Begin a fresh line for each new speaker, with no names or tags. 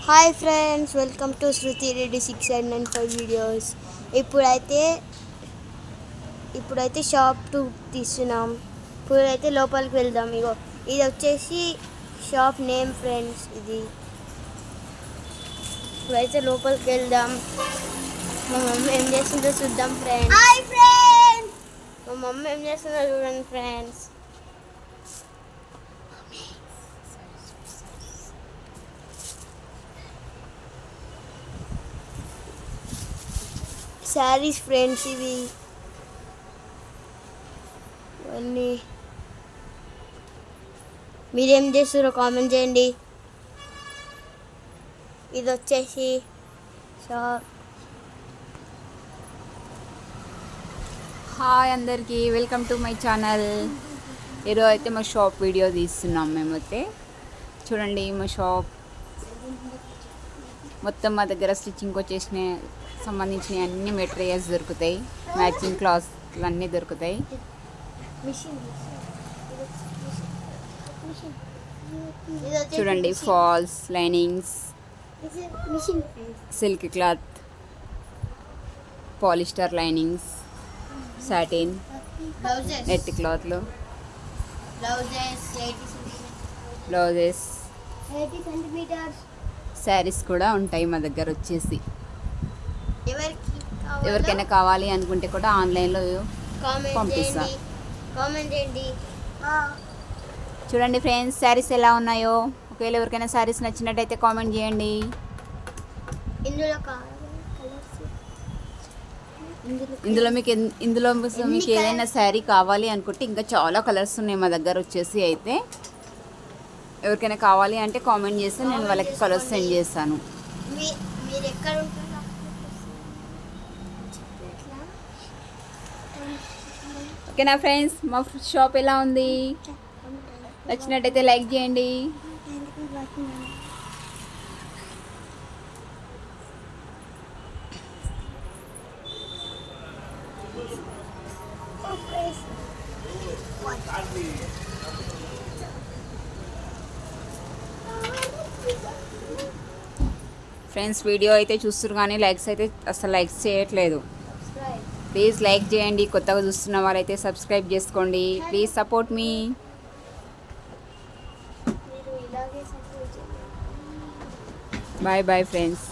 Hi friends, welcome to Shruti Reddy 6895 videos. ఇప్పుడైతే shop two తీస్తున్నాం. ఇప్పుడైతే లోపలికి వెళ్దాం. ఇది వచ్చేసి షాప్ నేమ్ ఫ్రెండ్స్. ఇప్పుడైతే లోపలికి వెళ్దాం. మా మమ్మీ ఏం చేస్తుందో చూద్దాం ఫ్రెండ్స్. హాయ్ ఫ్రెండ్స్, మా మమ్మీ ఏం చేస్తుందో చూడండి ఫ్రెండ్స్. శారీస్ ఫ్రెండ్స్, ఇవన్నీ మీరేం చేస్తారో కామెంట్ చేయండి. ఇది వచ్చేసి
హాయ్ అందరికీ, వెల్కమ్ టు మై ఛానల్. ఈరోజు అయితే మా షాప్ వీడియో తీస్తున్నాం. మేమైతే చూడండి, మా షాప్ మొత్తం మా దగ్గర స్టిచ్చింగ్కి వచ్చేసిన సంబంధించిన అన్ని మెటీరియల్స్ దొరుకుతాయి. మ్యాచింగ్ క్లాత్లు అన్నీ దొరుకుతాయి. చూడండి, falls, linings, silk cloth, polyester linings, satin, net క్లాత్లు, బ్లౌజెస్, శారీస్ కూడా ఉంటాయి మా దగ్గర వచ్చేసి. ఎవరికైనా కావాలి అనుకుంటే కూడా ఆన్లైన్లో పంపిస్తా. చూడండి ఫ్రెండ్స్, శారీస్ ఎలా ఉన్నాయో. ఒకవేళ ఎవరికైనా శారీస్ నచ్చినట్టయితే కామెంట్ చేయండి. ఇందులో మీకు ఏదైనా శారీ కావాలి అనుకుంటే ఇంకా చాలా కలర్స్ ఉన్నాయి మా దగ్గర వచ్చేసి. అయితే ఎవరికైనా కావాలి అంటే కామెంట్ చేస్తే నేను వాళ్ళకి కలర్స్ సెండ్ చేస్తాను. ఓకేనా ఫ్రెండ్స్, మా షాప్ ఎలా ఉంది? నచ్చినట్టయితే లైక్ చేయండి. ఫ్రెండ్స్, వీడియో అయితే చూస్తున్నారు కానీ లైక్స్ అయితే అసలు లైక్స్ చేయట్లేదు. ప్లీజ్ లైక్ చేయండి. కొత్తగా చూస్తున్న వాళ్ళైతే సబ్స్క్రైబ్ చేసుకోండి. Please support me. Bye bye friends.